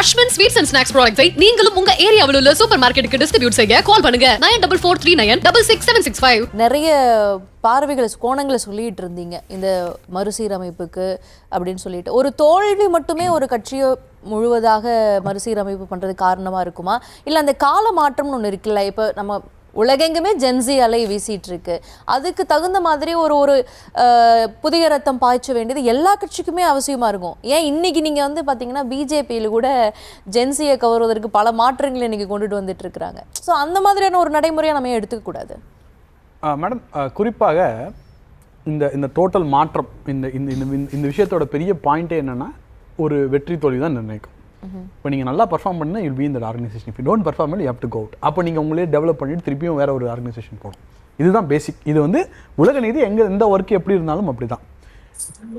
Ashwin sweets and snacks ப்ராடக்ட்ஸை நீங்களும் உங்க ஏரியாவில் உள்ள சூப்பர் மார்க்கெட்டுக்கு டிஸ்ட்ரிபியூட் செய்ய கால் பண்ணுங்க 9443966765. நிறைய பார்வைகளை கோணங்களை சொல்லிட்டு இருந்தீங்க இந்த மறுசீரமைப்புக்கு அப்படின்னு சொல்லிட்டு. ஒரு தோல்வி மட்டுமே ஒரு கட்சியை முழுவதாக மறுசீரமைப்பு பண்றது காரணமா இருக்குமா, இல்ல அந்த கால மாற்றம்னு ஒன்று இருக்குல்ல, இப்போ நம்ம உலகெங்குமே ஜென்சி அலை வீசிட்டு இருக்கு, அதுக்கு தகுந்த மாதிரி ஒரு ஒரு புதிய ரத்தம் பாய்ச்ச வேண்டியது எல்லா கட்சிக்குமே அவசியமா இருக்கும். ஏன் இன்னைக்கு நீங்க வந்து பாத்தீங்கன்னா பிஜேபியில் கூட ஜென்சியை கவர்வதற்கு பல மாற்றங்களை இன்னைக்கு கொண்டுட்டு வந்துட்டு இருக்கிறாங்க. ஸோ அந்த மாதிரியான ஒரு நடைமுறையை நம்ம எடுத்துக்க கூடாது மேடம். குறிப்பாக இந்த டோட்டல் மாற்றம் இந்த விஷயத்தோட பெரிய பாயிண்டே என்னன்னா ஒரு வெற்றி தோல்வி தான் நிர்ணயிக்கும். இப்போ நீங்கள் நல்லா பர்ஃபார்ம் பண்ணால் யூல் பி இந்த organisation. If you don't perform you have to go out. அப்போ நீங்கள் உங்களே டெவலப் பண்ணிட்டு திருப்பியும் வேற ஒரு ஆர்கனைசேஷன் போகணும். இதுதான் பேசிக். இது வந்து உலக நீதி எந்த ஒர்க் எப்படி இருந்தாலும் அப்படி தான்.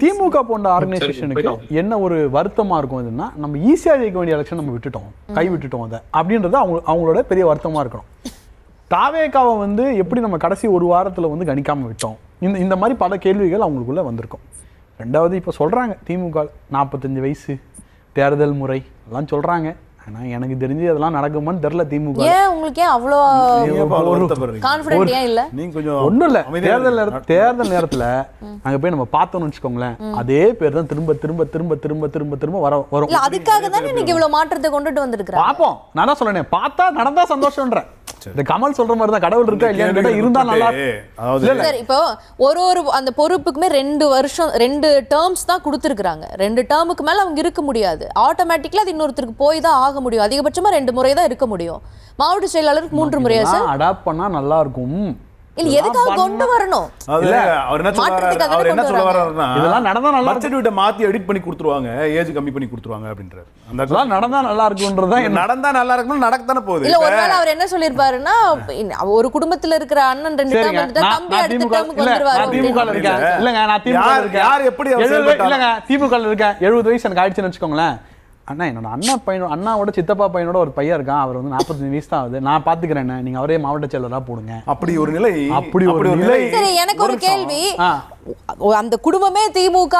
திமுக போன்ற ஆர்கனைசேஷனுக்கு என்ன ஒரு வருத்தமாக இருக்கும் இதுன்னா, நம்ம ஈஸியாக ஜெயிக்க வேண்டிய எலெக்ஷன் நம்ம விட்டுட்டோம், கை விட்டுட்டோம் அதை அப்படின்றது அவங்களோட பெரிய வருத்தமாக இருக்கணும். தாவேகாவை வந்து எப்படி நம்ம கடைசி ஒரு வாரத்தில் வந்து கணிக்காமல் விட்டோம், இந்த மாதிரி பல கேள்விகள் அவங்களுக்குள்ள வந்திருக்கும். ரெண்டாவது இப்போ சொல்கிறாங்க திமுக 45 வயசு தேர்தல் முறை எல்லாம் சொல்கிறாங்க. ஆனால் எனக்கு தெரிஞ்சு அதெல்லாம் நடக்குமான்னு தெரியல. திமுக உங்களுக்கு ஏன் அவ்வளோ கான்ஃபிடென்ட் ஏன் இல்லை? நீங்கள் கொஞ்சம் ஒன்றும் இல்லை, தேர்தல் நேரத்தில் அங்கே போய் நம்ம பார்த்தோம்னு வச்சுக்கோங்களேன், அதே பேர் தான் திரும்ப திரும்ப திரும்ப திரும்ப திரும்ப திரும்ப வரும். அதுக்காக தான் இன்னைக்கு இவ்வளோ மாற்றத்தை கொண்டுட்டு வந்திருக்கிறேன். பார்ப்போம். நான் தான் சொல்றேன், பார்த்தா நடந்தா சந்தோஷம்ன்றேன். இந்த கமல் சொல்ற மாதிரி தான், கடவுள் இருக்கா இல்லையா இருந்தா நல்லா. இப்போ ஒரு அந்த பொறுப்புக்குமே 2 வருஷம் 2 டேர்ம்ஸ் தான் கொடுத்துருக்காங்க. 2 டேர்முக்கு மேல அவங்க இருக்க முடியாது. ஆட்டோமேட்டிக்கலா அது இன்னொருத்தருக்கு போய் தான் ஆக முடியும். அதிகபட்சமா 2 முறை தான் இருக்க முடியும். மாவட்ட செயலாளருக்கு 3 முறையா சார்? அடாப்ட் பண்ணா நல்லா இருக்கும். இல்ல எதுக்காக கொண்டு வரணும்? இல்ல அவர் என்ன சொல்ல வர்றாருன்னா, இதெல்லாம் நடந்தா நல்லா பட்ஜெட் விட்ட மாத்தி எடிட் பண்ணி கொடுத்துருவாங்க, ஏஜ் கம்மி பண்ணி கொடுத்துருவாங்க அப்படின்றாரு. அதெல்லாம் நடந்தா நல்லா இருக்கும்ன்றதா. நடந்தா நல்லா இருக்கும்னு நடக்கத்தானே போகுது. இல்ல ஒருவேளை அவர் என்ன சொல்லிருப்பாருன்னா, ஒரு குடும்பத்துல இருக்கிற அண்ணன் 2 டேர்ம் வந்துட்டா தம்பி அடுத்த டேர்முக்கு வந்துருவாரு. திமுக ல இருக்கேன் இல்லங்க, நான் திமுக ல இருக்கேன். யார் எப்படி இல்லங்க, திமுக ல இருக்கேன், 70 வயசு எனக்கு ஆயிடுச்சுன்னு வச்சுக்கோங்களேன். அண்ணா என்னோட அண்ணாவோட சித்தப்பா பையனோட ஒரு பையன் இருக்கான், அவர் வந்து 45 வயசு தான் ஆகுது, நான் பாத்துக்கிறேன், நீங்க அவரே மாவட்ட செயலரா போடுங்க. அப்படி ஒரு நிலை. சரி, எனக்கு ஒரு கேள்வி. அந்த குடும்பமே திமுக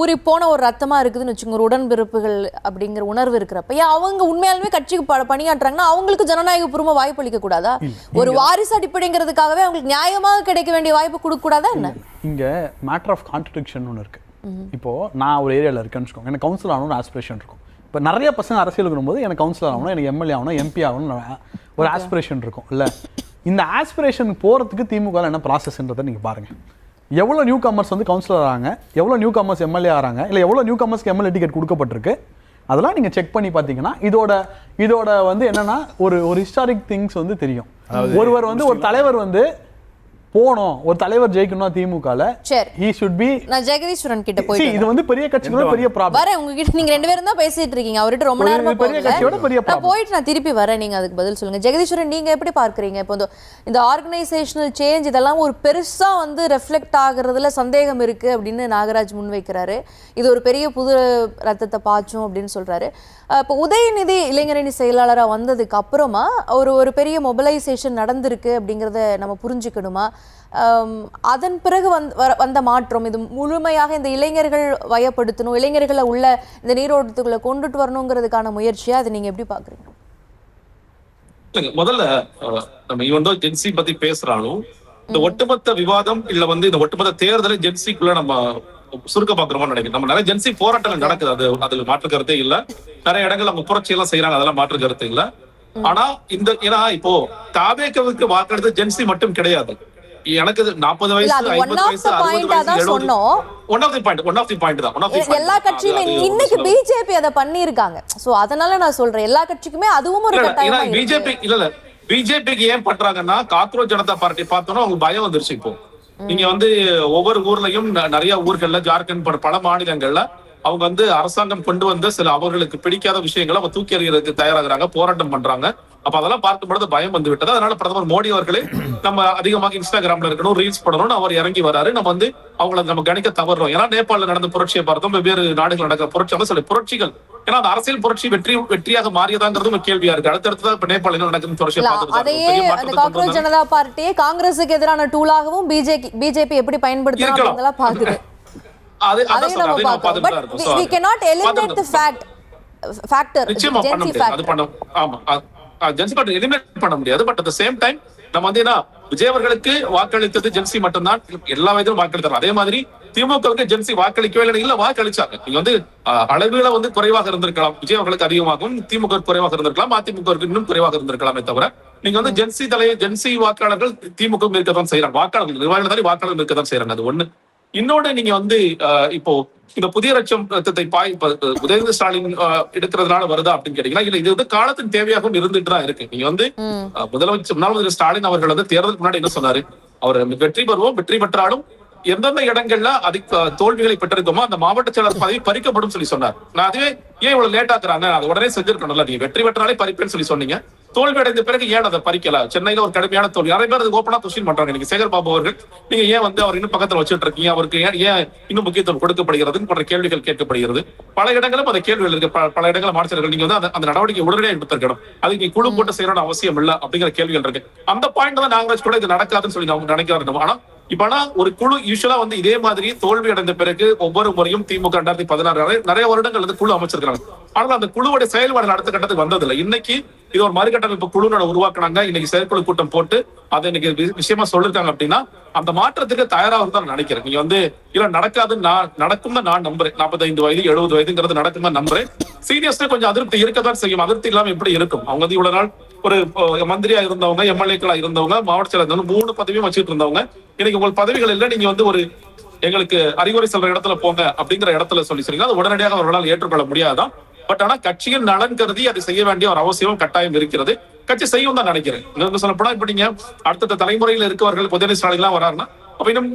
ஊறி போன ஒரு ரத்தமா இருக்குதுன்னு வச்சுங்க, ஒரு உடன்பிறப்புகள் அப்படிங்கிற உணர்வு இருக்கிறப்ப அவங்க உண்மையாலுமே கட்சிக்கு பணியாற்றுறாங்கன்னா அவங்களுக்கு ஜனநாயக பூர்வமா வாய்ப்பு அளிக்க கூடாதா? ஒரு வாரிசு அடிப்படைங்கிறதுக்காகவே அவங்களுக்கு நியாயமாக கிடைக்க வேண்டிய வாய்ப்பு கொடுக்க கூடாதா என்ன? இங்க மேட்டர் ஆஃப் கான்ட்ரடிக்ஷன் ஒன்று இருக்கு. இப்போ நான் ஒரு ஏரியாவில் இருக்கேன்னு வச்சுக்கோங்க, எனக்கு கவுன்சிலர் ஆகணும்னு ஆஸ்பிரேஷன் இருக்கும். இப்போ நிறைய பசங்க அரசியலுக்கு வரும்போது எனக்கு கவுன்சிலர் ஆகணும், எனக்கு எம்எல்ஏ ஆகணும், எம்பி ஆகணும் ஒரு ஆஸ்பிரேஷன் இருக்கும் இல்லை? இந்த ஆஸ்பிரேஷன் போகிறதுக்கு திமுக என்ன ப்ராசஸ்ன்றதை நீங்கள் பாருங்கள். எவ்வளோ நியூ கமர்ஸ் வந்து கவுன்சிலர் ஆகிறாங்க, எவ்வளோ நியூ கமர்ஸ் எம்எல்ஏ ஆகிறாங்க, இல்லை எவ்வளோ நியூ கமர்ஸ்க்கு எம்எல்ஏ டிக்கெட் கொடுக்கப்பட்டிருக்கு, அதெல்லாம் நீங்கள் செக் பண்ணி பார்த்தீங்கன்னா இதோட வந்து என்னன்னா ஒரு ஹிஸ்டாரிக் திங்ஸ் வந்து தெரியும். ஒருவர் வந்து ஒரு தலைவர் வந்து போனோம், ஒரு தலைவர் ஜெயிக்கணும்னா திமுகல he should be. நான் ஜெகதீஸ்வரன் கிட்ட போய் இது வந்து பெரிய கட்சியோட பெரிய ப்ராப்ளம். வரேன் உங்ககிட்ட, நீங்க 2 பேரும் தான் பேசிட்டு இருக்கீங்க, அவர்கிட்ட ரொம்ப நேரமா பெரிய கட்சியோட பெரிய ப்ராப்ளம். நான் போயிட்டு நான் திருப்பி வரேன், நீங்க அதுக்கு பதில் சொல்லுங்க. ஜெகதீஸ்வரன், நீங்க எப்படி பார்க்கறீங்க இப்போ இந்த ஆர்கனைசேஷனல் சேஞ்ச் இதெல்லாம் ஒரு பெருசா வந்து ரெஃப்ளெக்ட் ஆகுறதுல சந்தேகம் இருக்கு அப்படின்னு நாகராஜ் முன்வைக்கிறாரு. இது ஒரு பெரிய புது ரத்தத்தை பாய்ச்சும் அப்படின்னு சொல்றாரு. இப்போ உதயநிதி இளைஞரணி செயலாளராக வந்ததுக்கு அப்புறமா ஒரு பெரிய மொபிலைசேஷன் நடந்திருக்கு அப்படிங்கிறத நம்ம புரிஞ்சுக்கணுமா? அதன் பிறகு வந்த மாற்றம் இது முழுமையாக இந்த இளைஞர்கள் வயப்படுத்தணும், இளைஞர்களை உள்ள இந்த நீரோட்டத்துக்குள்ள கொண்டுட்டு வரணுங்கிறதுக்கான முயற்சியா அதை நீங்க எப்படி பாக்குறீங்க? முதல்ல நம்ம இவன் தான் ஜென்சி பத்தி பேசுறாலும், இந்த ஒட்டுமொத்த விவாதம் இல்ல வந்து இந்த ஒட்டுமொத்த தேர்தலை ஜென்சிக்குள்ள நம்ம சுருக்க பாக்குறோம்னு நினைக்கிறேன். நம்ம நிறைய ஜென்சி போராட்டங்கள் நடக்குது, அதுல மாற்று கருத்தே இல்ல. நிறைய இடங்கள் அவங்க புரட்சி எல்லாம் செய்யறாங்க, அதெல்லாம் மாற்று கருத்து இல்ல. ஆனா ஏன்னா இப்போ தாவேகாவுக்கு வாக்களித்தது ஜென்சி மட்டும் கிடையாது. எனக்கு 40 வயசு 50 வயசு 60 வயசு 70 ஒன் ஆஃப் தி பாயிண்ட் தான். எல்லா கட்சியுமே இன்னைக்கு பிஜேபி அதை பண்ணிருக்காங்க. சோ அதனால நான் சொல்றேன் எல்லா கட்சிக்குமே அதுவும் ஒரு கட்டாயமா இருக்கு. பிஜேபி இல்ல பிஜேபிக்கு ஏன் பண்றாங்கன்னா, காக்ரோச் ஜனதா பார்ட்டி பார்த்தோன்னா அவங்களுக்கு பயம் வந்துருச்சு. இப்போ நீங்க வந்து ஒவ்வொரு ஊர்லயும் நிறைய ஊர்கள்ல ஜார்க்கண்ட் பல மாநிலங்கள்ல அவங்க வந்து அரசாங்கம் கொண்டு வந்த சில அவர்களுக்கு பிடிக்காத விஷயங்களை அவங்க தூக்கி எறிகிறதுக்கு தயாராகிறாங்க, போராட்டம் பண்றாங்க. அப்ப அதெல்லாம் பார்க்கும்பொழுது பயம் வந்து விட்டது. அதனால பிரதமர் மோடி அவர்களே நம்ம அதிகமாக இன்ஸ்டாகிராம்ல இருக்கணும், ரீல்ஸ் பண்ணணும்னு அவர் இறங்கி வராரு. நம்ம வந்து அவங்களை நம்ம கணிக்க தவறோம். ஏன்னா நேபாளில் நடந்த புரட்சியை பார்த்தோம், வெவ்வேறு நாடுகள் நடக்கிற புரட்சி, சில புரட்சிகள் ஏன்னா அந்த அரசியல் புரட்சி வெற்றியாக மாறியதாங்கிறதும் கேள்வியா இருக்கு. அடுத்தடுத்து இப்ப நேபாள் என்ன நடக்குதுன்னு புரட்சியை பார்த்துட்டு ஜனதா பார்ட்டியே காங்கிரஸுக்கு எதிரான டூலாகவும் பிஜேபி எப்படி பயன்படுத்தலாம் பாக்குது. ஃபேக்டர், நிச்சயமா பண்ண ஜென்சி முடியாது. அது ஃபேக்டர். ஆமா ஜென்சி ஃபேக்டர் எலிமினேட் பண்ண முடியாது. But at the same time நம்ம வந்து என்ன, விஜய் அவர்களுக்கு வாக்களித்தது ஜென்சி மட்டும்தான், எல்லா வயதிலும் வாக்களித்தார். அதே மாதிரி திமுகவுக்கு ஜென்சி வாக்களிக்கவே இல்ல வாக்களிச்சாங்க. நீங்க வந்து அளவுல வந்து குறைவாக இருந்திருக்கலாம், விஜய் அவர்களுக்கு அதிகமாகவும் திமுக குறைவாக இருந்திருக்கலாம், அதிமுக இன்னும் குறைவாக இருந்திருக்கலாமே தவிர நீங்க வந்து ஜென்சி வாக்காளர்கள் திமுக இருக்கதான் செய்யறாங்க, வாக்காளர்கள் நிர்வாகிகள் தானே வாக்காளர்கள் இருக்கதான் செய்யறாங்க. அது ஒண்ணு. இன்னொன்னு, நீங்க வந்து இப்போ இந்த புதிய ரத்தத்தை உதயநிதி ஸ்டாலின் எடுக்கிறதுனால வருதா அப்படின்னு கேட்டீங்கன்னா இல்ல, இது வந்து காலத்தின் தேவையாகவும் இருந்துட்டு தான் இருக்கு. நீங்க வந்து முதலமைச்சர் ஸ்டாலின் அவர்கள் வந்து தேர்தலுக்கு முன்னாடி என்ன சொன்னாரு, அவர் வெற்றி பெறுவோம், வெற்றி பெற்றாலும் எந்தெந்த இடங்கள்ல அதிக தோல்விகளை பெற்றிருக்கோமோ அந்த மாவட்ட செயலர் பதவி பறிக்கப்படும் சொல்லி சொன்னார். நான் அதுவே ஏன் இவ்வளவு லேட் ஆக்குறாங்க, அது உடனே செஞ்சிருக்கணும்ல, நீங்க வெற்றி பெற்றாலே பறிப்பேன்னு சொல்லி சொன்னீங்க, தோல்வி அடைந்த பிறகு ஏன் அதை பறிக்கல? சென்னையில ஒரு கடுமையான தோல்வி, நிறைய பேர் அது ஓப்பனா கொஸ்டின் பண்றாங்க. நீங்க சேகர் பாபு அவர்கள் நீங்க ஏன் வந்து அவர் இன்னும் பக்கத்துல வச்சுட்டு இருக்கீங்க, அவருக்கு ஏன் இன்னும் முக்கியத்துவம் கொடுக்கப்படுகிறது போன்ற கேள்விகள் கேட்கப்படுகிறது. பல இடங்களும் அந்த கேள்விகள் இருக்கு. பல இடங்களில் மாற்றர்கள் நீங்க வந்து அந்த நடவடிக்கை உடனடியாக எடுத்திருக்கணும், அதுக்கு நீங்க குழு போட்டு செய்யணும்னு அவசியம் இல்ல அப்படிங்கிற கேள்விகள் இருக்கு. அந்த பாயிண்ட் தான் நாகராஜ் கூட இது நடக்காதுன்னு சொல்லி நம்ம நினைக்கிறோம். ஆனா இப்ப ஒரு குழு யூஸ்வலா வந்து இதே மாதிரி தோல்வி அடைந்த பிறகு ஒவ்வொரு முறையும் திமுக 2016 நிறைய வருடங்கள் வந்து குழு அமைச்சிருக்காங்க. ஆனால் அந்த குழுவுடைய செயல்பாடு அடுத்த கட்டத்துக்கு வந்ததில்லை. இன்னைக்கு இது ஒரு மறுகட்டமைப்பு குழுவோட உருவாக்குனாங்க, இன்னைக்கு செயற்குழு கூட்டம் போட்டு அதை இன்னைக்கு விஷயமா சொல்லிருக்காங்க அப்படின்னா அந்த மாற்றத்துக்கு தயாராக தான் நினைக்கிறேன். நீங்க வந்து இல்ல நடக்காதுன்னு நடக்கும் தான் நான் நம்புறேன். 45 வயது 70 வயதுங்கிறது நடக்கும் தான் நம்புறேன். சீரியஸ்லி கொஞ்சம் அதிருப்தி இருக்கதான் செய்யும். அதிருப்தி இல்லாம எப்படி இருக்கும்? அவங்க வந்து இவ்வளவு நாள் ஒரு மந்திரியா இருந்தவங்க, எம்எல்ஏக்களா இருந்தவங்க, மாவட்ட செயலர் 3 பதவியும் வச்சுட்டு இருந்தவங்க, இன்னைக்கு உங்களுக்கு பதவிகள் இல்லை, நீங்க வந்து ஒரு எங்களுக்கு அறிவுரை சொல்ற இடத்துல போங்க அப்படிங்கிற இடத்துல சொல்லிருக்கீங்க. அது உடனடியாக அவர்களால் ஏற்றுக்கொள்ள முடியாதான். பட் ஆனா கட்சியின் நலன் கருதி அதை செய்ய வேண்டிய ஒரு அவசியம் கட்டாயம் இருக்கிறது. கட்சி செய்யும் தான் நினைக்கிறேன். இன்னொரு சொல்லப்போனா இப்ப நீங்க அடுத்த தலைமுறையில் இருக்கவர்கள் உதயநிதி ஸ்டாலின் எல்லாம் வராருன்னா அப்ப இன்னும்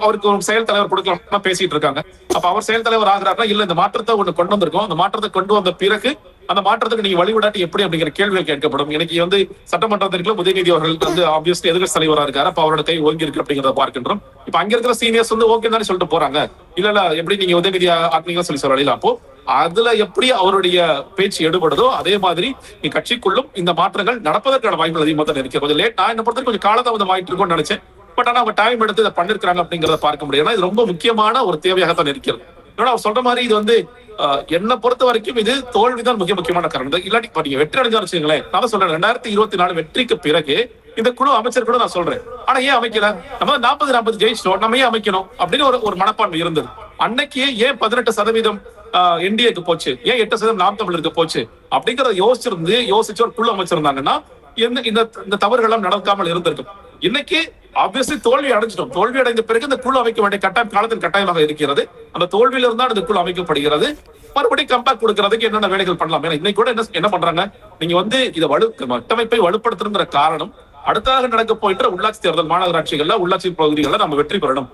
அவருக்கு ஒரு செயல் தலைவர் கொடுக்கலாம் பேசிட்டு இருக்காங்க. அப்ப அவர் செயல் தலைவர் ஆகிறாருன்னா இல்ல, இந்த மாற்றத்தை ஒண்ணு கொண்டு வந்திருக்கோம், அந்த மாற்றத்தை கொண்டு வந்த பிறகு அந்த மாற்றத்துக்கு நீங்க வழிவிடாட்டி எப்படி அப்படிங்கிற கேள்விகள் கேட்கப்படும். எனக்கு வந்து சட்டமன்றத்திற்கு உதயநிதி அவர்கள் வந்து ஆப்வியஸ்லி எதிர்க்கட்சி தலைவரா இருக்காரு, அப்ப அவரோட கை ஓங்கி இருக்கு அப்படிங்கிறத பார்க்கின்றோம். இப்ப அங்க இருக்கிற சீனியர்ஸ் வந்து ஓகே தானே சொல்லிட்டு போறாங்க, இல்ல எப்படி நீங்க உதயநிதி ஆத்மீக சொல்லி சொல்லலாம். அப்போ அதுல எப்படி அவருடைய பேச்சு எடுபடுதோ அதே மாதிரி நீ கட்சிக்குள்ளும் இந்த மாற்றங்கள் நடப்பதற்கான வாய்ப்புகள் அதிகமாக தான் இருக்கு. கொஞ்சம் லேட், நான் என்ன பொறுத்தவரைக்கும் கொஞ்சம் காலதாமதம் ஆயிட்டு இருக்கும்னு நினைச்சேன். பட் ஆனா அவங்க டைம் எடுத்து இதை பண்ணிருக்காங்க அப்படிங்கறத பார்க்க முடியும். இது ரொம்ப முக்கியமான ஒரு தேவையாகத்தான் இருக்கிறது. அவர் சொல்ற மாதிரி இது வந்து என்னை பொறுத்த வரைக்கும் இது தோல்விதான் முக்கியமான காரணம். இல்லாட்டி நீங்க வெற்றி அடைஞ்சா வச்சுங்களேன், நான் சொல்றேன் 2024 வெற்றிக்கு பிறகு இந்த குழு அமைச்சர் கூட நான் சொல்றேன். ஆனா ஏன் அமைக்கல? நம்ம 40 ஜெயிச்சிட்டோம், நம்ம ஏன் அமைக்கணும் அப்படின்னு ஒரு மனப்பான்மை இருந்தது. அன்னைக்கு ஏன் 18% என்டிஏக்கு போச்சு, ஏன் 8% நாம் தமிழருக்கு போச்சு அப்படிங்கறத யோசிச்சு ஒரு குழு அமைச்சிருந்தாங்கன்னா இந்த தவறுகள் எல்லாம் நடக்காமல் இருந்திருக்கும். இன்னைக்கு ஆப்வியஸ்லி தோல்வி அடைஞ்சிட்டோம். தோல்வி அடைந்த பிறகு இந்த குழு அமைக்க வேண்டிய காலத்தின் கட்டாயமாக இருக்கிறது. அந்த தோல்வியில இருந்தால் இந்த குழு அமைக்கப்படுகிறது. மறுபடியும் கம்பேக் கொடுக்கறதுக்கு என்னென்ன வேலைகள் பண்ணலாம். ஏன்னா இன்னைக்கு கூட என்ன பண்றாங்க, நீங்க வந்து இதை கட்டமைப்பை வலுப்படுத்துற காரணம் அடுத்ததாக நடக்க போயிட்டு உள்ளாட்சி தேர்தல், மாநகராட்சிகள்ல உள்ளாட்சி பகுதிகளில் நம்ம வெற்றி பெறணும்.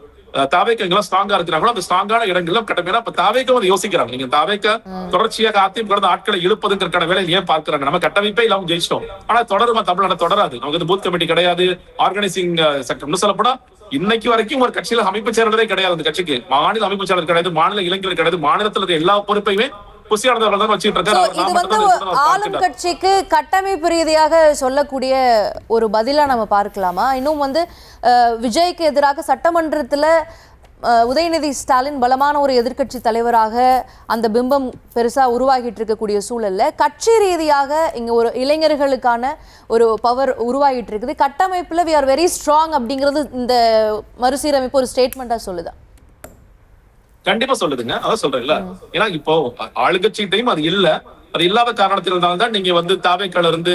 தாவேக்கு எங்கெல்லாம் ஸ்ட்ராங்கா இருக்கிறாங்களோ அந்த ஸ்ட்ராங்கான இடங்களும் கட்டமையா இப்ப தாவேக்கும் அதை யோசிக்கிறாங்க. நீங்க தாவேக்க தொடர்ச்சியாக அதிமுக ஆட்களை இழுப்பதற்கான வேலையை ஏன் பார்க்கிறாங்க? நம்ம கட்டமைப்பே இல்லாம ஜெயிச்சிட்டோம், ஆனா தொடருமா? தமிழ்நாடு தொடராது. நமக்கு பூத் கமிட்டி கிடையாது, ஆர்கனைசிங் செக்டர் சொல்லப்படா இன்னைக்கு வரைக்கும் ஒரு கட்சியில அமைப்பு செயலரே கிடையாது. அந்த கட்சிக்கு மாநில அமைப்பு செயலர் கிடையாது, மாநில இளைஞர்கள் கிடையாது, மாநிலத்தில் இருக்க எல்லா பொறுப்பையுமே ஆளும் கட்சிக்கு கட்டமைப்பு ரீதியாக சொல்லக்கூடிய ஒரு பதிலா நம்ம பார்க்கலாமா? இன்னும் வந்து விஜய்க்கு எதிராக சட்டமன்றத்துல உதயநிதி ஸ்டாலின் பலமான ஒரு எதிர்க்கட்சி தலைவராக அந்த பிம்பம் பெருசா உருவாகிட்டு இருக்கக்கூடிய சூழல்ல கட்சி ரீதியாக இங்க ஒரு இளைஞர்களுக்கான ஒரு பவர் உருவாகிட்டு இருக்குது. கட்டமைப்புல we are very strong அப்படிங்கிறது இந்த மறுசீரமைப்பு ஒரு ஸ்டேட்மெண்டா சொல்லுதா? கண்டிப்பா சொல்லுதுங்க, அதான் சொல்றேன்ல. ஏன்னா இப்போ ஆளுங்கட்சிகிட்டையும் அது இல்ல, அது இல்லாத காரணத்தினால்தான் நீங்க வந்து தாவேக்கால இருந்து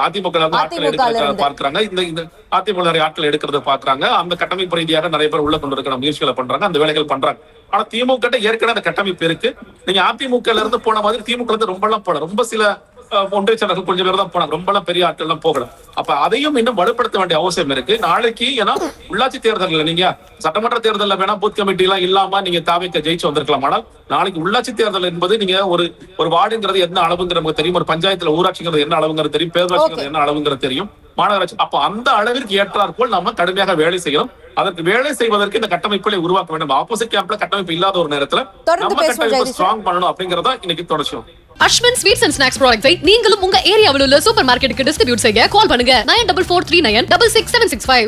அதிமுக ஆட்கள் எடுக்கிறத பார்க்கறாங்க, இந்த அதிமுக நிறைய ஆட்கள் எடுக்கிறத பாக்குறாங்க. அந்த கட்டமைப்பு ரீதியாக நிறைய பேர் உள்ள கொண்டு இருக்கிற முயற்சிகளை பண்றாங்க, அந்த வேலைகள் பண்றாங்க. ஆனா திமுக ஏற்கனவே அந்த கட்டமைப்பு இருக்கு. நீங்க அதிமுக இருந்து போன மாதிரி திமுக இருந்து ரொம்ப சில ஒன்றிய செயலர்கள் கொஞ்சம் பேர் தான் போனாங்க, ரொம்ப எல்லாம் பெரிய ஆட்கள் எல்லாம் போகல. அப்ப அதையும் இன்னும் வலுப்படுத்த வேண்டிய அவசியம் இருக்கு. நாளைக்கு ஏன்னா உள்ளாட்சி தேர்தல் நீங்க சட்டமன்ற தேர்தலில் வேணா பூத் கமிட்டி எல்லாம் இல்லாம நீங்க தாவேக்க ஜெயிச்சு வந்திருக்கலாம். ஆனால் நாளைக்கு உள்ளாட்சி தேர்தல் என்பது நீங்க ஒரு வார்டுங்கிறது என்ன அளவுங்கிறது தெரியும், ஒரு பஞ்சாயத்துல ஊராட்சிங்கிறது என்ன அளவுங்கிறது தெரியும், பேரூராட்சிங்கிறது என்ன அளவுங்கிறது தெரியும், மாநகராட்சி. அப்ப அந்த அளவிற்கு ஏற்றாற்போல் நம்ம கடுமையாக வேலை செய்யணும். அதற்கு வேலை செய்வதற்கு இந்த கட்டமைப்புகளை உருவாக்க வேண்டும். ஆப்போசிட் கேம்ப்ல கட்டமைப்பு இல்லாத ஒரு நேரத்துல நம்ம கட்டமைப்பு ஸ்ட்ராங் பண்ணணும் அப்படிங்கறத இன்னைக்கு தொடர்ச்சியும். அஸ்வின் ஸ்வீட்ஸ் அண்ட் ஸ்நாக்ஸ் ப்ராடக்ட்ஸை நீங்களும் உங்க ஏரியாவில் உள்ள சூப்பர் மார்க்கெட்டுக்கு டிஸ்ட்ரிபியூட் செய்ய கால் பண்ணுங்க 9443966765.